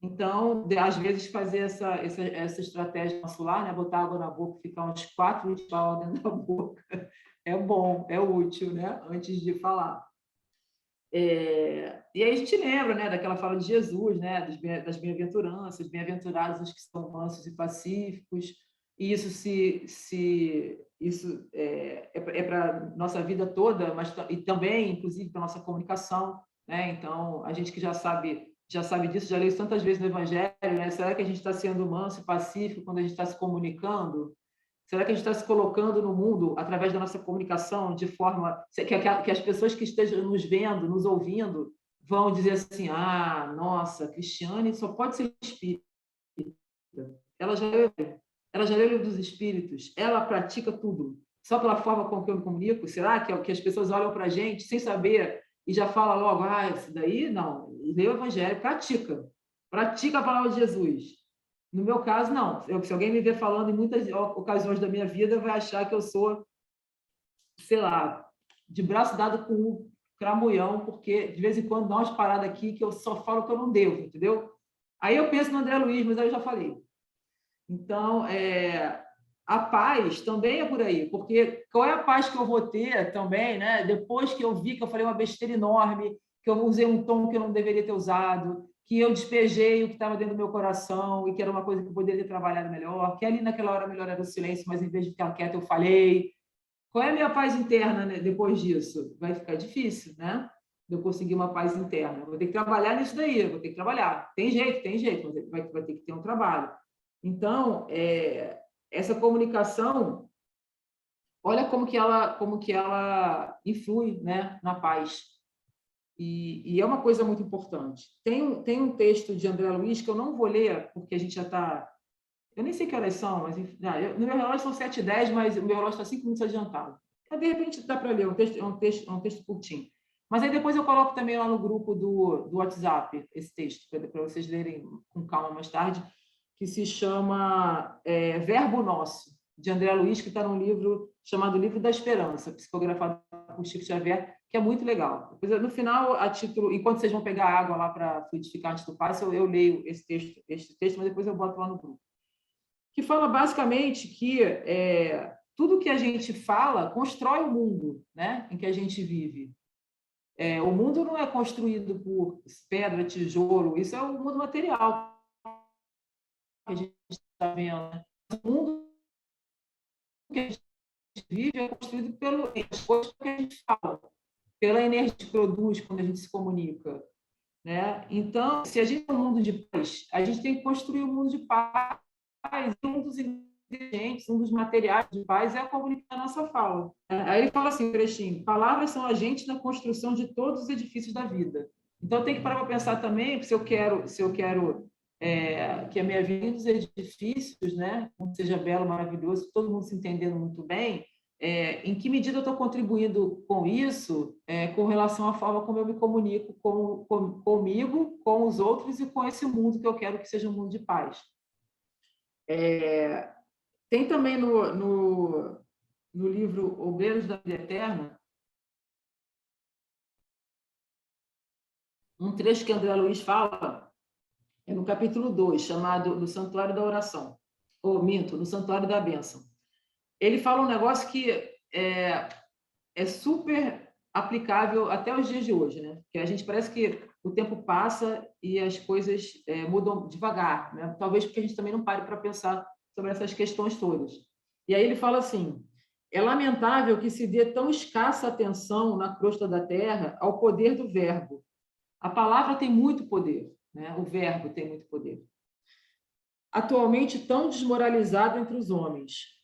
S1: Então, às vezes, fazer essa estratégia nosso lar, né? Botar água na boca, ficar uns 4 minutos dentro da boca, é bom, é útil, né? Antes de falar. E aí a gente lembra, né, daquela fala de Jesus, né, das bem-aventuranças, bem-aventurados os que são mansos e pacíficos, e isso é para nossa vida toda, mas e também, inclusive, para nossa comunicação, né? Então, a gente que já sabe disso, já leu isso tantas vezes no Evangelho, né? Será que a gente está sendo manso e pacífico quando a gente está se comunicando? Será que a gente está se colocando no mundo através da nossa comunicação de forma que as pessoas que estejam nos vendo, nos ouvindo, vão dizer assim: ah, nossa, Cristiane só pode ser espírita. Ela já leu, ela já leu o livro dos espíritos, ela pratica tudo. Só pela forma com que eu me comunico? Será que as pessoas olham para a gente sem saber e já fala logo: ah, isso daí não, lê o Evangelho, pratica. Pratica a palavra de Jesus. No meu caso, não. Se alguém me ver falando em muitas ocasiões da minha vida, vai achar que eu sou, sei lá, de braço dado com o cramunhão, porque de vez em quando dá umas paradas aqui que eu só falo que eu não devo, entendeu? Aí eu penso no André Luiz, mas aí eu já falei. Então, a paz também é por aí, porque qual é a paz que eu vou ter também, né? Depois que eu vi que eu falei uma besteira enorme, que eu usei um tom que eu não deveria ter usado, que eu despejei o que estava dentro do meu coração e que era uma coisa que eu poderia ter trabalhado melhor, que ali naquela hora melhor era o silêncio, mas em vez de ficar quieta eu falei. Qual é a minha paz interna, né, depois disso? Vai ficar difícil, né? De eu conseguir uma paz interna. Vou ter que trabalhar nisso daí, vou ter que trabalhar. Tem jeito, mas vai ter que ter um trabalho. Então, essa comunicação, olha como que ela influi, né, na paz. E é uma coisa muito importante. Tem um texto de André Luiz que eu não vou ler, porque a gente já está... Eu nem sei que horas são, mas enfim, no meu relógio são 7h10, mas o meu relógio está 5 minutos adiantado. Então, de repente, dá para ler, é um texto curtinho. Mas aí depois eu coloco também lá no grupo do WhatsApp esse texto, para vocês lerem com calma mais tarde, que se chama Verbo Nosso, de André Luiz, que está num livro chamado Livro da Esperança, psicografado por Chico Xavier, que é muito legal. Depois, no final, a título, enquanto vocês vão pegar água lá para fluidificar antes do passe, eu leio esse texto, mas depois eu boto lá no grupo. Que fala basicamente que tudo que a gente fala constrói o mundo, né, em que a gente vive. O mundo não é construído por pedra, tijolo, isso é o mundo material que a gente está vendo. Né? O mundo que a gente vive é construído pelas coisas que a gente fala, pela energia que produz quando a gente se comunica. Né? Então, se a gente tem um mundo de paz, a gente tem que construir um mundo de paz. Um dos ingredientes, um dos materiais de paz é a comunicação da nossa fala. Aí ele fala assim, trechinho: palavras são agentes na construção de todos os edifícios da vida. Então, eu tenho que parar para pensar também, se eu quero que a minha vida dos edifícios, né, seja belo, maravilhoso, todo mundo se entendendo muito bem, em que medida eu estou contribuindo com isso, com relação à forma como eu me comunico comigo, com os outros e com esse mundo que eu quero que seja um mundo de paz. Tem também no livro Obreiros da Vida Eterna um trecho que André Luiz fala, no capítulo 2, chamado No Santuário da Oração, ou minto, No Santuário da Bênção. Ele fala um negócio que é super aplicável até os dias de hoje, né? Que a gente parece que o tempo passa e as coisas mudam devagar, né? Talvez porque a gente também não pare para pensar sobre essas questões todas. E aí ele fala assim: É lamentável que se dê tão escassa atenção na crosta da terra ao poder do verbo. A palavra tem muito poder, né? O verbo tem muito poder. Atualmente tão desmoralizado entre os homens.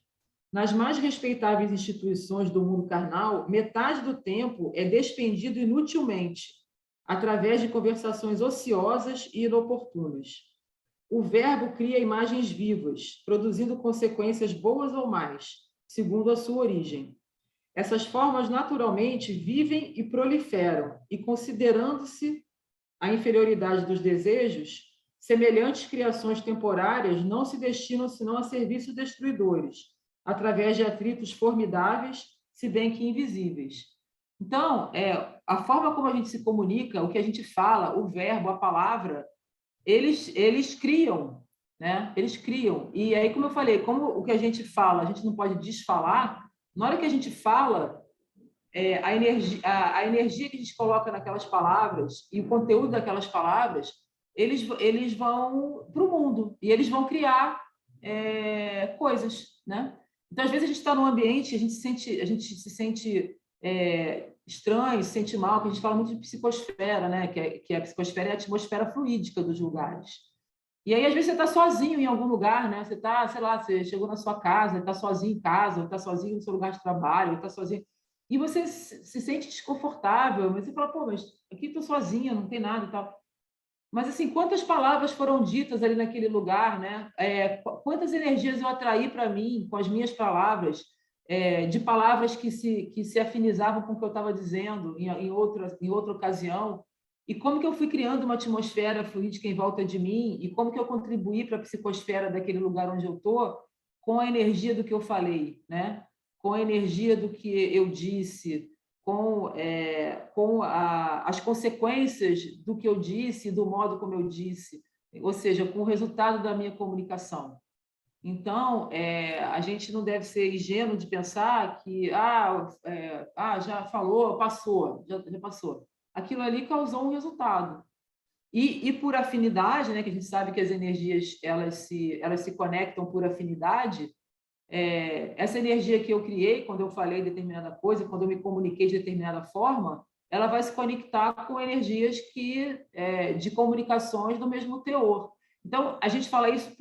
S1: Nas mais respeitáveis instituições do mundo carnal, metade do tempo é despendido inutilmente, através de conversações ociosas e inoportunas. O verbo cria imagens vivas, produzindo consequências boas ou más, segundo a sua origem. Essas formas naturalmente vivem e proliferam, e considerando-se a inferioridade dos desejos, semelhantes criações temporárias não se destinam senão a serviços destruidores, através de atritos formidáveis, se bem que invisíveis. Então, a forma como a gente se comunica, o que a gente fala, o verbo, a palavra, eles criam, né? Eles criam. E aí, como eu falei, como o que a gente fala, a gente não pode desfalar, na hora que a gente fala, a energia que a gente coloca naquelas palavras e o conteúdo daquelas palavras, eles vão para o mundo e eles vão criar coisas, né? Então, às vezes, a gente está num ambiente, a gente se sente estranho, se sente mal, que a gente fala muito de psicosfera, né? Que a psicosfera é a atmosfera fluídica dos lugares. E aí, às vezes, você está sozinho em algum lugar, né? Você está, sei lá, você chegou na sua casa, está sozinho em casa, está sozinho no seu lugar de trabalho, está sozinho. E você se sente desconfortável, mas você fala, pô, mas aqui estou sozinha, não tem nada e tal. Mas, assim, quantas palavras foram ditas ali naquele lugar, né? Quantas energias eu atraí para mim com as minhas palavras, de palavras que se afinizavam com o que eu estava dizendo em outra ocasião, e como que eu fui criando uma atmosfera fluídica em volta de mim, e como que eu contribuí para a psicosfera daquele lugar onde eu estou, com a energia do que eu falei, né? Com a energia do que eu disse, com as consequências do que eu disse, do modo como eu disse, ou seja, com o resultado da minha comunicação. Então, a gente não deve ser ingênuo de pensar que já falou, passou, já passou. Aquilo ali causou um resultado. E por afinidade, né, que a gente sabe que as energias elas se conectam por afinidade, essa energia que eu criei quando eu falei determinada coisa, quando eu me comuniquei de determinada forma, ela vai se conectar com energias de comunicações do mesmo teor. Então, a gente fala isso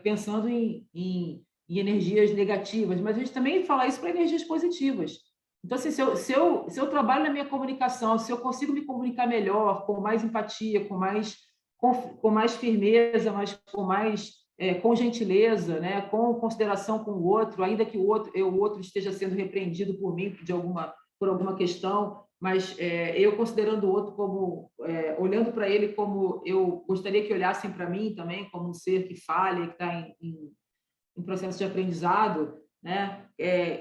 S1: pensando em energias negativas, mas a gente também fala isso para energias positivas. Então, assim, se eu trabalho na minha comunicação, se eu consigo me comunicar melhor, com mais empatia, com mais firmeza, mas com gentileza, né? Com consideração com o outro, ainda que o outro esteja sendo repreendido por mim por alguma questão, mas eu considerando o outro como, olhando para ele como eu gostaria que olhassem para mim também, como um ser que falha, que está em processo de aprendizado, né?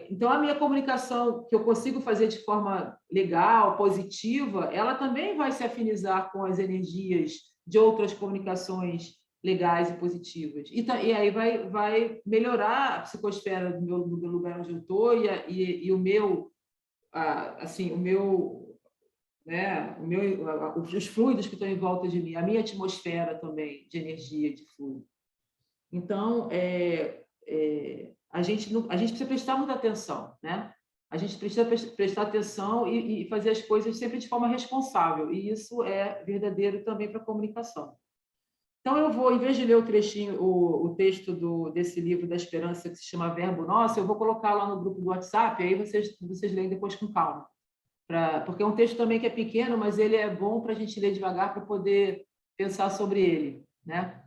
S1: Então, a minha comunicação, que eu consigo fazer de forma legal, positiva, ela também vai se afinizar com as energias de outras comunicações legais e positivas. E aí vai melhorar a psicosfera do meu lugar onde eu estou e o meu, assim, né, os fluidos que estão em volta de mim, a minha atmosfera também de energia, de fluido. Então, a gente precisa prestar muita atenção, né? A gente precisa prestar atenção e fazer as coisas sempre de forma responsável, e isso é verdadeiro também para a comunicação. Então, eu vou, em vez de ler o trechinho, o texto desse livro da Esperança, que se chama Verbo Nosso, eu vou colocar lá no grupo do WhatsApp, aí vocês leem depois com calma. Porque é um texto também que é pequeno, mas ele é bom para a gente ler devagar para poder pensar sobre ele, né?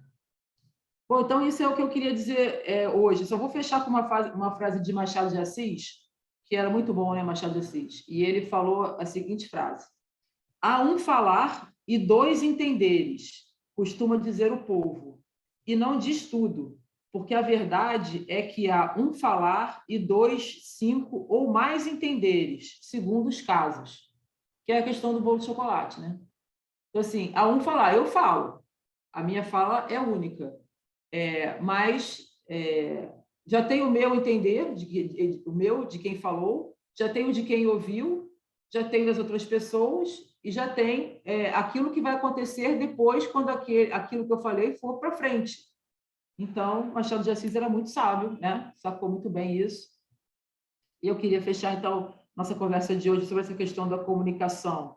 S1: Bom, então isso é o que eu queria dizer hoje. Só vou fechar com uma frase de Machado de Assis, que era muito bom, né, Machado de Assis? E ele falou a seguinte frase: há um falar e dois entenderes, costuma dizer o povo, e não diz tudo, porque a verdade é que há um falar e dois, cinco ou mais entenderes, segundo os casos, que é a questão do bolo de chocolate, né? Então, assim, há um falar, eu falo, a minha fala é única, mas já tem o meu entender, o meu, de quem falou, já tem o de quem ouviu, já tem das outras pessoas e já tem aquilo que vai acontecer depois, quando aquilo que eu falei for para frente. Então, Machado de Assis era muito sábio, né? Sacou muito bem isso. E eu queria fechar, então, nossa conversa de hoje sobre essa questão da comunicação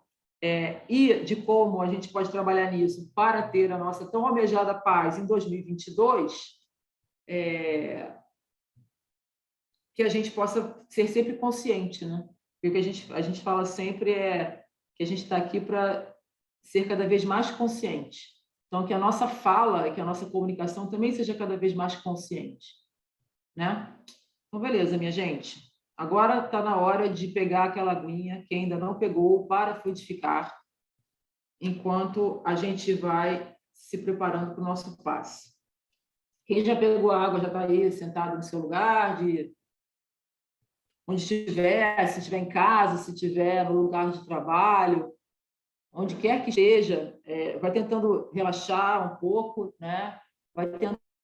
S1: e de como a gente pode trabalhar nisso para ter a nossa tão almejada paz em 2022, que a gente possa ser sempre consciente, né? Porque o que a gente fala sempre é que a gente está aqui para ser cada vez mais consciente. Então, que a nossa fala, que a nossa comunicação também seja cada vez mais consciente, né? Então, beleza, minha gente. Agora está na hora de pegar aquela aguinha que ainda não pegou para fluidificar, enquanto a gente vai se preparando para o nosso passe. Quem já pegou a água já está aí sentado no seu lugar, onde estiver, se estiver em casa, se estiver no lugar de trabalho, onde quer que esteja, vai tentando relaxar um pouco, né? Vai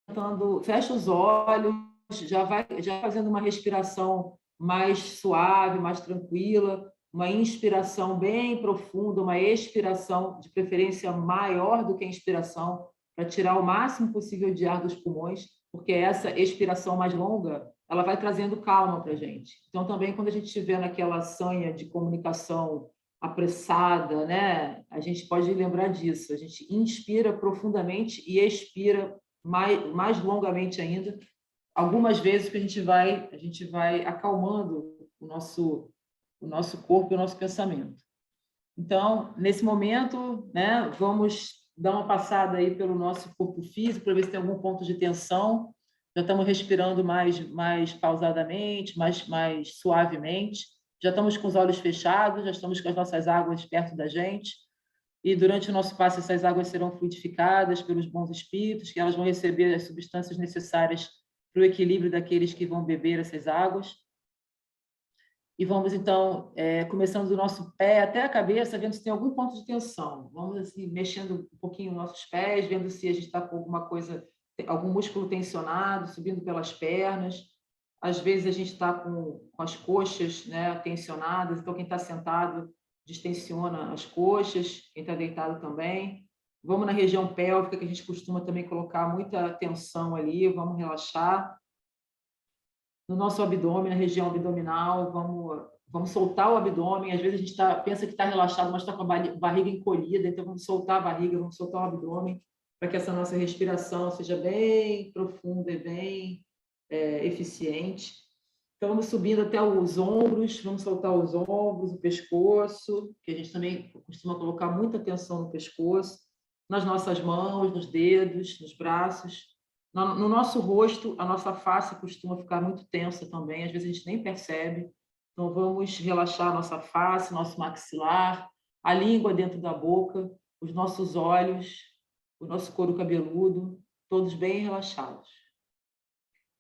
S1: tentando, fecha os olhos, já vai fazendo uma respiração mais suave, mais tranquila, uma inspiração bem profunda, uma expiração de preferência maior do que a inspiração, para tirar o máximo possível de ar dos pulmões, porque essa expiração mais longa, ela vai trazendo calma para a gente. Então, também, quando a gente estiver naquela sanha de comunicação apressada, né? A gente pode lembrar disso. A gente inspira profundamente e expira mais longamente ainda. Algumas vezes que a gente vai acalmando o nosso corpo e o nosso pensamento. Então, nesse momento, né, vamos dar uma passada aí pelo nosso corpo físico para ver se tem algum ponto de tensão. Já estamos respirando mais pausadamente, mais suavemente. Já estamos com os olhos fechados, já estamos com as nossas águas perto da gente. E durante o nosso passe, essas águas serão fluidificadas pelos bons espíritos, que elas vão receber as substâncias necessárias para o equilíbrio daqueles que vão beber essas águas. E vamos, então, começando do nosso pé até a cabeça, vendo se tem algum ponto de tensão. Vamos, assim, mexendo um pouquinho nossos pés, vendo se a gente está com alguma coisa, algum músculo tensionado, subindo pelas pernas. Às vezes, a gente está com as coxas, né, tensionadas. Então, quem está sentado, distensiona as coxas. Quem está deitado também. Vamos na região pélvica, que a gente costuma também colocar muita tensão ali. Vamos relaxar. No nosso abdômen, na região abdominal, vamos soltar o abdômen. Às vezes a gente pensa que está relaxado, mas está com a barriga encolhida, então vamos soltar a barriga, vamos soltar o abdômen, para que essa nossa respiração seja bem profunda e bem eficiente. Então, vamos subindo até os ombros, vamos soltar os ombros, o pescoço, que a gente também costuma colocar muita atenção no pescoço, nas nossas mãos, nos dedos, nos braços. No nosso rosto, a nossa face costuma ficar muito tensa também, às vezes a gente nem percebe. Então, vamos relaxar a nossa face, nosso maxilar, a língua dentro da boca, os nossos olhos, o nosso couro cabeludo, todos bem relaxados.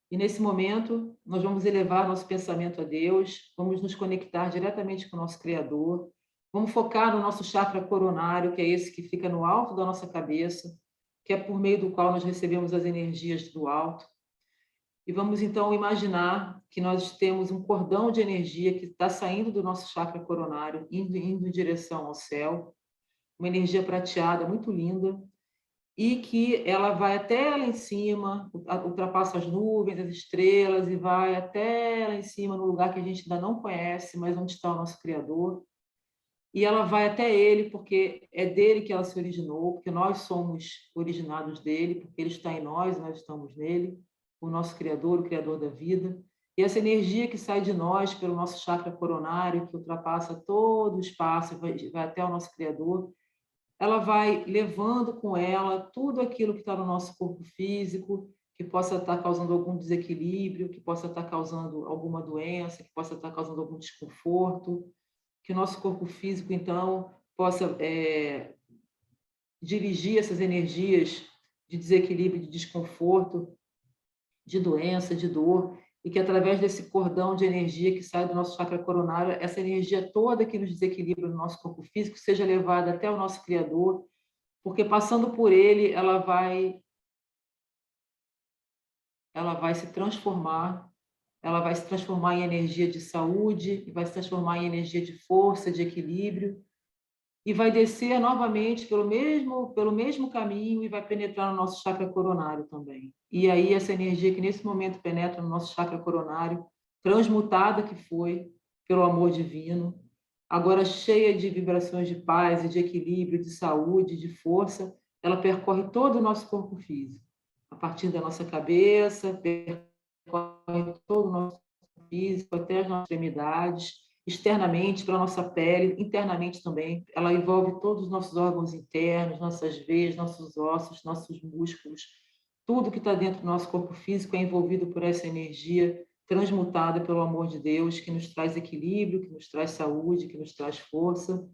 S1: E, nesse momento, nós vamos elevar nosso pensamento a Deus, vamos nos conectar diretamente com o nosso Criador, vamos focar no nosso chakra coronário, que é esse que fica no alto da nossa cabeça, que é por meio do qual nós recebemos as energias do alto. E vamos, então, imaginar que nós temos um cordão de energia que está saindo do nosso chakra coronário, indo em direção ao céu, uma energia prateada muito linda, e que ela vai até lá em cima, ultrapassa as nuvens, as estrelas, e vai até lá em cima, no lugar que a gente ainda não conhece, mas onde está o nosso Criador. E ela vai até ele, porque é dele que ela se originou, porque nós somos originados dele, porque ele está em nós, nós estamos nele, o nosso Criador, o Criador da vida. E essa energia que sai de nós pelo nosso chakra coronário, que ultrapassa todo o espaço, vai até o nosso Criador, ela vai levando com ela tudo aquilo que está no nosso corpo físico, que possa estar causando algum desequilíbrio, que possa estar causando alguma doença, que possa estar causando algum desconforto, que o nosso corpo físico, então, possa dirigir essas energias de desequilíbrio, de desconforto, de doença, de dor, e que através desse cordão de energia que sai do nosso chakra coronário, essa energia toda que nos desequilibra no nosso corpo físico seja levada até o nosso Criador, porque passando por ele, ela vai se transformar em energia de saúde, e vai se transformar em energia de força, de equilíbrio, e vai descer novamente pelo mesmo caminho e vai penetrar no nosso chakra coronário também. E aí essa energia que nesse momento penetra no nosso chakra coronário transmutada que foi pelo amor divino, agora cheia de vibrações de paz e de equilíbrio, de saúde, de força, ela percorre todo o nosso corpo físico, a partir da nossa cabeça, percorre todo o nosso corpo físico, até as nossas extremidades, externamente, para a nossa pele, internamente também. Ela envolve todos os nossos órgãos internos, nossas veias, nossos ossos, nossos músculos. Tudo que está dentro do nosso corpo físico é envolvido por essa energia transmutada pelo amor de Deus, que nos traz equilíbrio, que nos traz saúde, que nos traz força.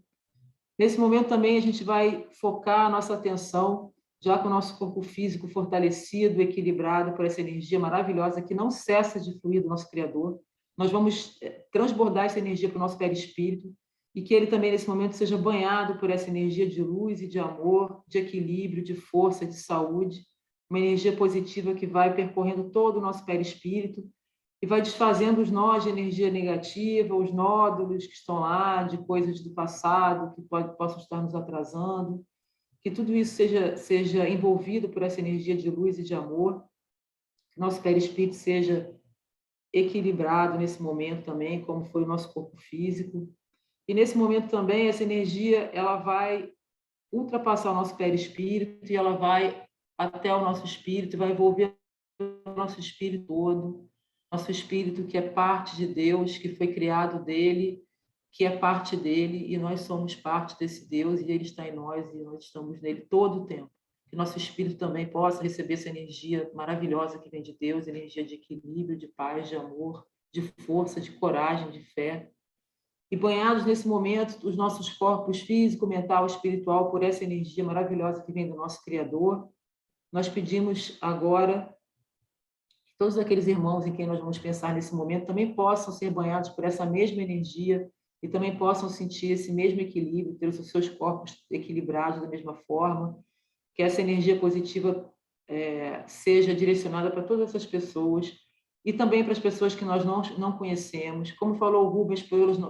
S1: Nesse momento também a gente vai focar a nossa atenção, já com o nosso corpo físico fortalecido, equilibrado por essa energia maravilhosa que não cessa de fluir do nosso Criador. Nós vamos transbordar essa energia para o nosso perispírito e que ele também, nesse momento, seja banhado por essa energia de luz e de amor, de equilíbrio, de força, de saúde, uma energia positiva que vai percorrendo todo o nosso perispírito e vai desfazendo os nós de energia negativa, os nódulos que estão lá, de coisas do passado que possam estar nos atrasando, que tudo isso seja envolvido por essa energia de luz e de amor, que nosso perispírito seja equilibrado nesse momento também, como foi o nosso corpo físico. E nesse momento também, essa energia ela vai ultrapassar o nosso perispírito e ela vai até o nosso espírito, vai envolver o nosso espírito todo, nosso espírito que é parte de Deus, que foi criado dele, que é parte dele, e nós somos parte desse Deus, e ele está em nós, e nós estamos nele todo o tempo. Que nosso espírito também possa receber essa energia maravilhosa que vem de Deus, energia de equilíbrio, de paz, de amor, de força, de coragem, de fé. E banhados nesse momento, os nossos corpos físico, mental, espiritual, por essa energia maravilhosa que vem do nosso Criador, nós pedimos agora que todos aqueles irmãos em quem nós vamos pensar nesse momento também possam ser banhados por essa mesma energia e também possam sentir esse mesmo equilíbrio, ter os seus corpos equilibrados da mesma forma, que essa energia positiva seja direcionada para todas essas pessoas e também para as pessoas que nós não conhecemos. Como falou o Rubens,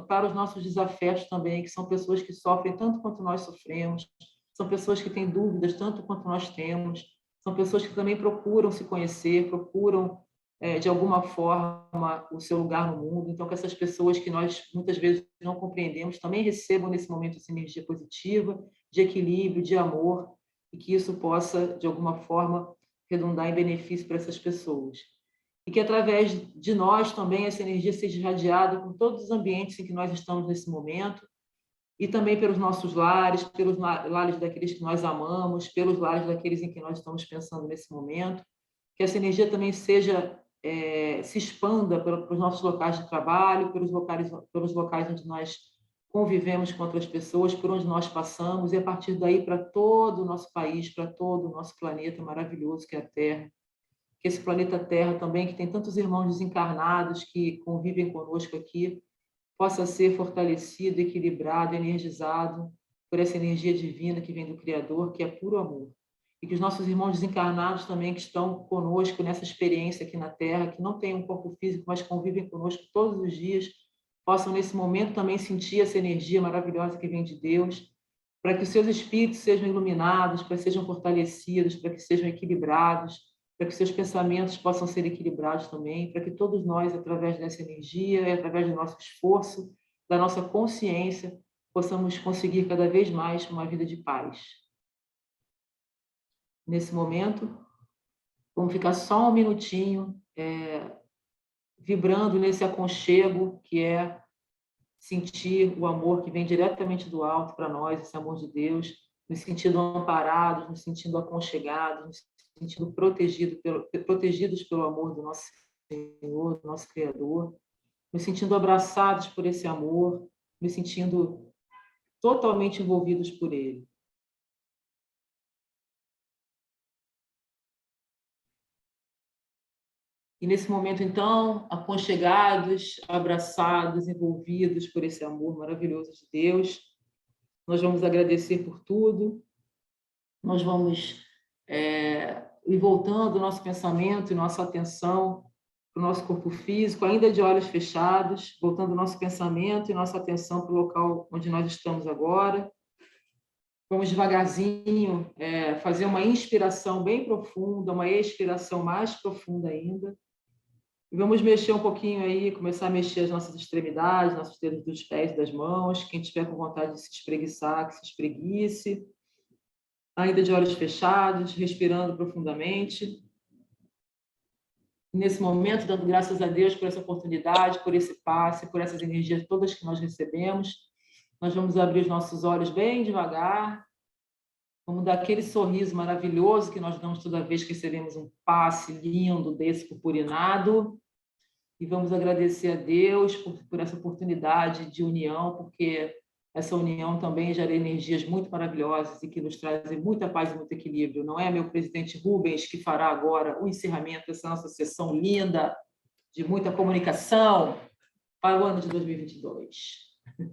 S1: para os nossos desafetos também, que são pessoas que sofrem tanto quanto nós sofremos, são pessoas que têm dúvidas tanto quanto nós temos, são pessoas que também procuram se conhecer, procuram, de alguma forma, o seu lugar no mundo. Então, que essas pessoas que nós muitas vezes não compreendemos também recebam nesse momento essa energia positiva, de equilíbrio, de amor, e que isso possa, de alguma forma, redundar em benefício para essas pessoas. E que, através de nós, também, essa energia seja irradiada por todos os ambientes em que nós estamos nesse momento, e também pelos nossos lares, pelos lares daqueles que nós amamos, pelos lares daqueles em que nós estamos pensando nesse momento, que essa energia também se expanda para os nossos locais de trabalho, pelos locais onde nós convivemos com outras pessoas, por onde nós passamos, e a partir daí para todo o nosso país, para todo o nosso planeta maravilhoso que é a Terra. Que esse planeta Terra também, que tem tantos irmãos desencarnados que convivem conosco aqui, possa ser fortalecido, equilibrado, energizado por essa energia divina que vem do Criador, que é puro amor. E que os nossos irmãos desencarnados também, que estão conosco nessa experiência aqui na Terra, que não têm um corpo físico, mas convivem conosco todos os dias, possam nesse momento também sentir essa energia maravilhosa que vem de Deus, para que os seus espíritos sejam iluminados, para que sejam fortalecidos, para que sejam equilibrados, para que seus pensamentos possam ser equilibrados também, para que todos nós, através dessa energia e através do nosso esforço, da nossa consciência, possamos conseguir cada vez mais uma vida de paz. Nesse momento, vamos ficar só um minutinho vibrando nesse aconchego que é sentir o amor que vem diretamente do alto para nós, esse amor de Deus, nos sentindo amparados, nos sentindo aconchegados, nos sentindo protegidos pelo amor do nosso Senhor, do nosso Criador, nos sentindo abraçados por esse amor, nos sentindo totalmente envolvidos por Ele. E nesse momento, então, aconchegados, abraçados, envolvidos por esse amor maravilhoso de Deus, nós vamos agradecer por tudo, nós vamos ir voltando o nosso pensamento e nossa atenção para o nosso corpo físico, ainda de olhos fechados, voltando o nosso pensamento e nossa atenção para o local onde nós estamos agora. Vamos devagarzinho fazer uma inspiração bem profunda, uma expiração mais profunda ainda. E vamos mexer um pouquinho aí, começar a mexer as nossas extremidades, nossos dedos dos pés e das mãos. Quem tiver com vontade de se espreguiçar, que se espreguice. Ainda de olhos fechados, respirando profundamente. Nesse momento, dando graças a Deus por essa oportunidade, por esse passe, por essas energias todas que nós recebemos. Nós vamos abrir os nossos olhos bem devagar. Vamos dar aquele sorriso maravilhoso que nós damos toda vez que recebemos um passe lindo desse purpurinado. E vamos agradecer a Deus por essa oportunidade de união, porque essa união também gera energias muito maravilhosas e que nos trazem muita paz e muito equilíbrio. Não é meu presidente Rubens que fará agora o encerramento dessa nossa sessão linda, de muita comunicação, para o ano de 2022.